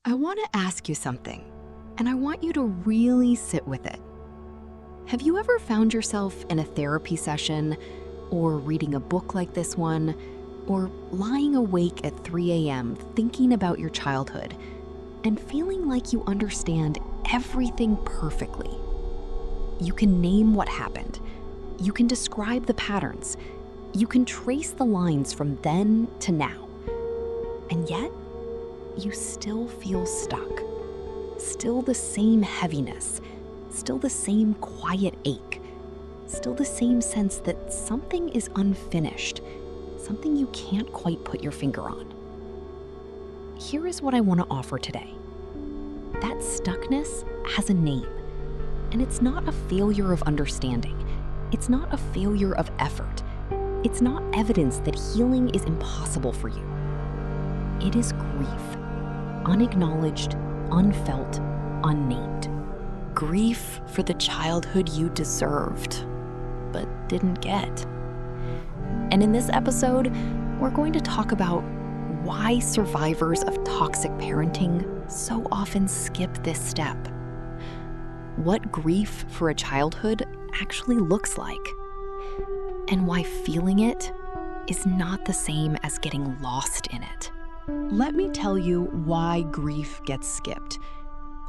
I want to ask you something, and I want you to really sit with it. Have you ever found yourself in a therapy session, or reading a book like this one, or lying awake at 3 a.m. thinking about your childhood, and feeling like you understand everything perfectly? You can name what happened. You can describe the patterns. You can trace the lines from then to now. And yet, you still feel stuck. Still the same heaviness. Still the same quiet ache. Still the same sense that something is unfinished. Something you can't quite put your finger on. Here is what I want to offer today. That stuckness has a name. And it's not a failure of understanding. It's not a failure of effort. It's not evidence that healing is impossible for you. It is grief. Unacknowledged, unfelt, unnamed. Grief for the childhood you deserved, but didn't get. And in this episode, we're going to talk about why survivors of toxic parenting so often skip this step. What grief for a childhood actually looks like, and why feeling it is not the same as getting lost in it. Let me tell you why grief gets skipped.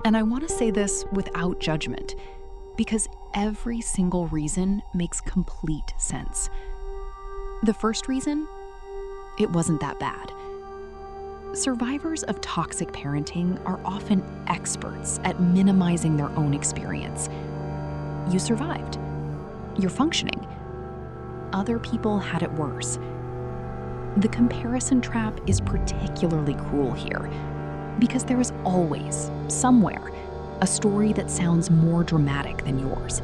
And I want to say this without judgment, because every single reason makes complete sense. The first reason, it wasn't that bad. Survivors of toxic parenting are often experts at minimizing their own experience. You survived. You're functioning. Other people had it worse. The comparison trap is particularly cruel here, because there is always, somewhere, a story that sounds more dramatic than yours.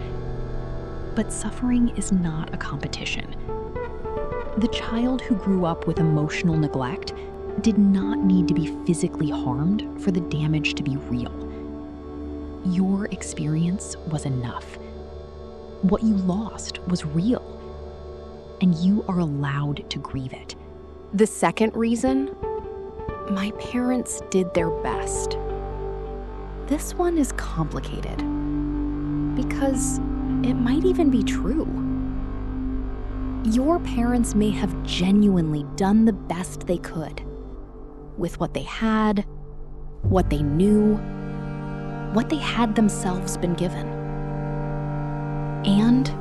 But suffering is not a competition. The child who grew up with emotional neglect did not need to be physically harmed for the damage to be real. Your experience was enough. What you lost was real, and you are allowed to grieve it. The second reason, my parents did their best. This one is complicated, because it might even be true. Your parents may have genuinely done the best they could with what they had, what they knew, what they had themselves been given. And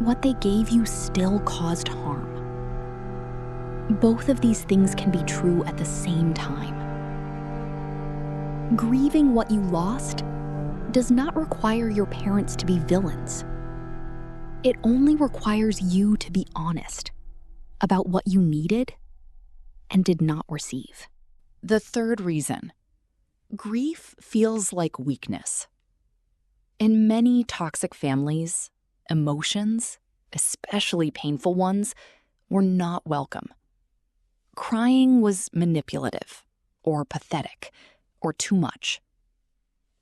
what they gave you still caused harm. Both of these things can be true at the same time. Grieving what you lost does not require your parents to be villains. It only requires you to be honest about what you needed and did not receive. The third reason, grief feels like weakness. In many toxic families, emotions, especially painful ones, were not welcome. Crying was manipulative, or pathetic, or too much.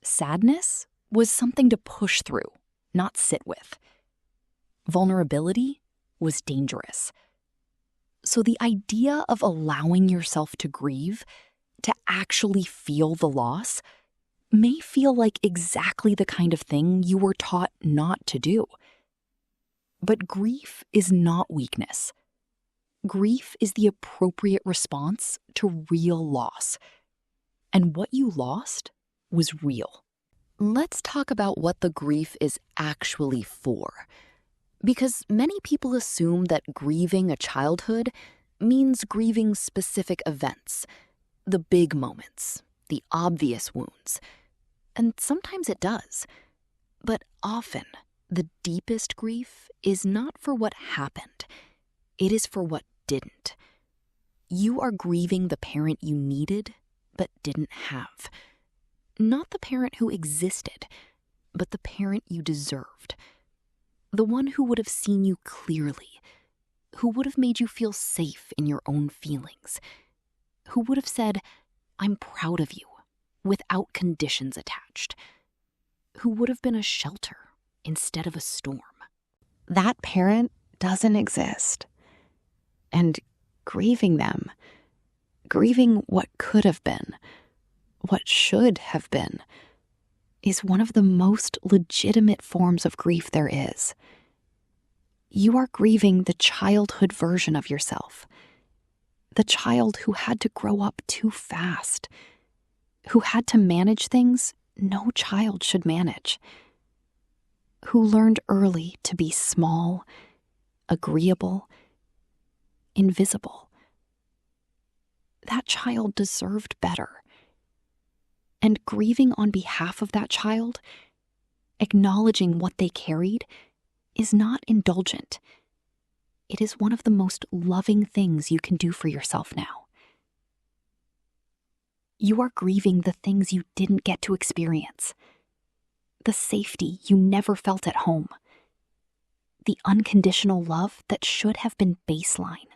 Sadness was something to push through, not sit with. Vulnerability was dangerous. So the idea of allowing yourself to grieve, to actually feel the loss, may feel like exactly the kind of thing you were taught not to do. But grief is not weakness. Grief is the appropriate response to real loss. And what you lost was real. Let's talk about what the grief is actually for. Because many people assume that grieving a childhood means grieving specific events, the big moments, the obvious wounds. And sometimes it does. But often, the deepest grief is not for what happened. It is for what didn't. You are grieving the parent you needed but didn't have. Not the parent who existed, but the parent you deserved. The one who would have seen you clearly, who would have made you feel safe in your own feelings, who would have said, "I'm proud of you," without conditions attached, who would have been a shelter instead of a storm. That parent doesn't exist. And grieving them, grieving what could have been, what should have been, is one of the most legitimate forms of grief there is. You are grieving the childhood version of yourself, the child who had to grow up too fast, who had to manage things no child should manage, who learned early to be small, agreeable, invisible. That child deserved better. And grieving on behalf of that child, acknowledging what they carried, is not indulgent. It is one of the most loving things you can do for yourself now. You are grieving the things you didn't get to experience, the safety you never felt at home, the unconditional love that should have been baseline,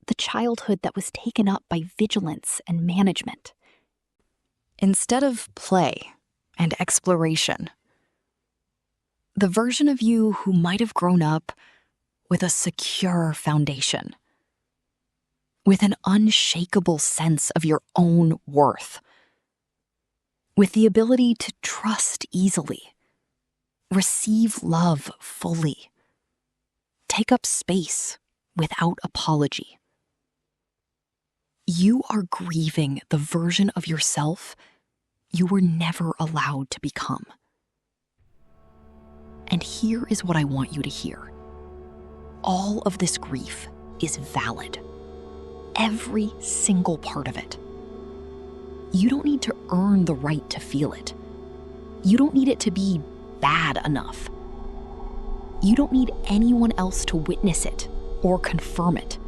the childhood that was taken up by vigilance and management. Instead of play and exploration, the version of you who might have grown up with a secure foundation, with an unshakable sense of your own worth, with the ability to trust easily, receive love fully, take up space without apology. You are grieving the version of yourself you were never allowed to become. And here is what I want you to hear. All of this grief is valid. Every single part of it. You don't need to earn the right to feel it. You don't need it to be bad enough. You don't need anyone else to witness it or confirm it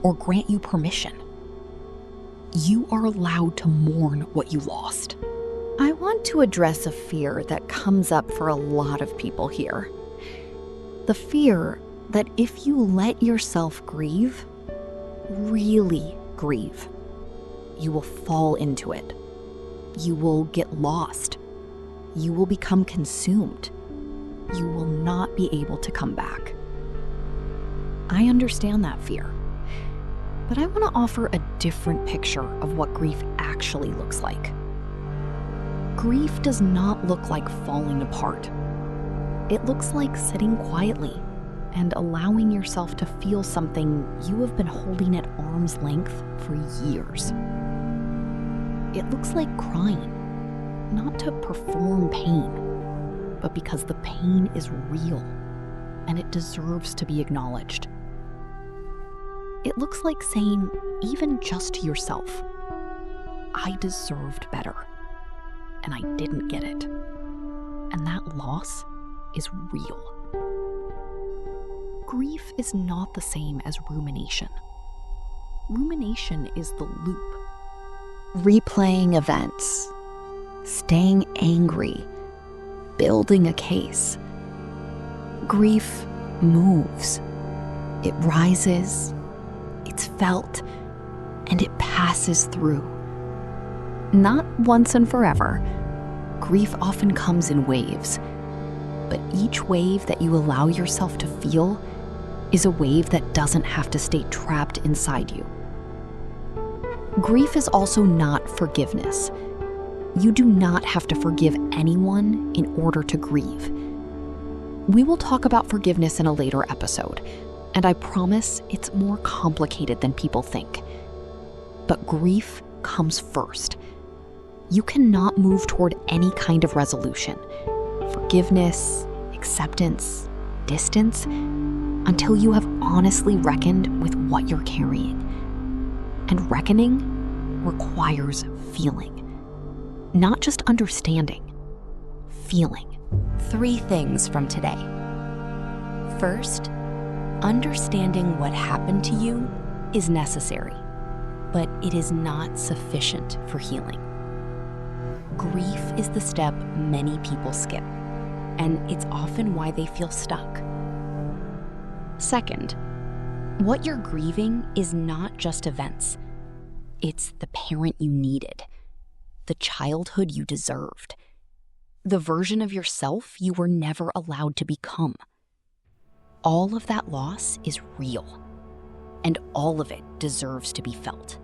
or grant you permission. You are allowed to mourn what you lost. I want to address a fear that comes up for a lot of people here. The fear that if you let yourself grieve, really grieve, you will fall into it. You will get lost. You will become consumed. You will not be able to come back. I understand that fear, but I want to offer a different picture of what grief actually looks like. Grief does not look like falling apart. It looks like sitting quietly and allowing yourself to feel something you have been holding at arm's length for years. It looks like crying, not to perform pain, but because the pain is real and it deserves to be acknowledged. It looks like saying, even just to yourself, I deserved better, and I didn't get it. And that loss is real. Grief is not the same as rumination. Rumination is the loop. Replaying events, staying angry, building a case. Grief moves. It rises, it's felt, and it passes through. Not once and forever. Grief often comes in waves, but each wave that you allow yourself to feel is a wave that doesn't have to stay trapped inside you. Grief is also not forgiveness. You do not have to forgive anyone in order to grieve. We will talk about forgiveness in a later episode, and I promise it's more complicated than people think. But grief comes first. You cannot move toward any kind of resolution, forgiveness, acceptance, distance, until you have honestly reckoned with what you're carrying. And reckoning requires feeling. Not just understanding, feeling. 3 things from today. First, understanding what happened to you is necessary, but it is not sufficient for healing. Grief is the step many people skip, and it's often why they feel stuck. Second, what you're grieving is not just events. It's the parent you needed, the childhood you deserved, the version of yourself you were never allowed to become. All of that loss is real, and all of it deserves to be felt.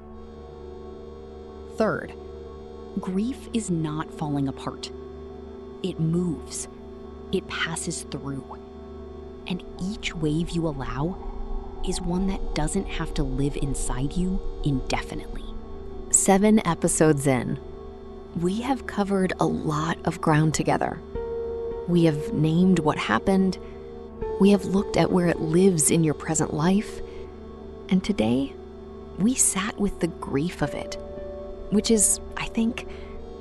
Third, Grief is not falling apart. It moves. It passes through. And each wave you allow is one that doesn't have to live inside you indefinitely. 7 episodes in, we have covered a lot of ground together. We have named what happened. We have looked at where it lives in your present life. And today, we sat with the grief of it, which is, I think,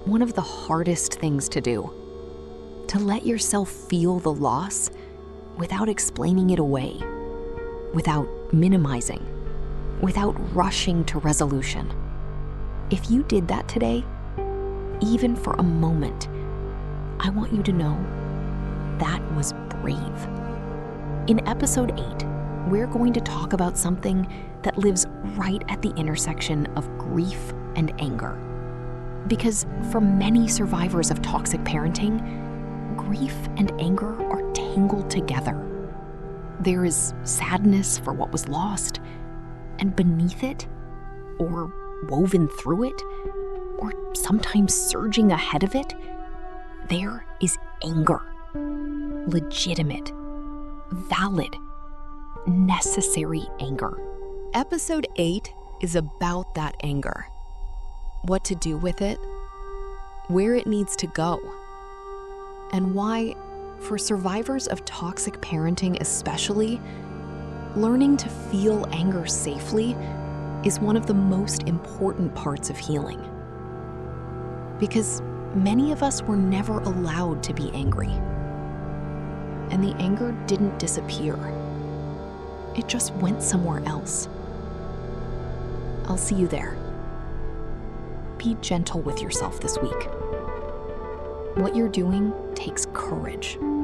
one of the hardest things to do. To let yourself feel the loss without explaining it away, without minimizing, without rushing to resolution. If you did that today, even for a moment, I want you to know that was brave. In episode 8, we're going to talk about something that lives right at the intersection of grief and anger. Because for many survivors of toxic parenting, grief and anger are tangled together. There is sadness for what was lost, and beneath it, or woven through it, or sometimes surging ahead of it, there is anger. Legitimate, valid, necessary anger. Episode 8 is about that anger. What to do with it, where it needs to go, and why, for survivors of toxic parenting especially, learning to feel anger safely is one of the most important parts of healing. Because many of us were never allowed to be angry. And the anger didn't disappear. It just went somewhere else. I'll see you there. Be gentle with yourself this week. What you're doing takes courage.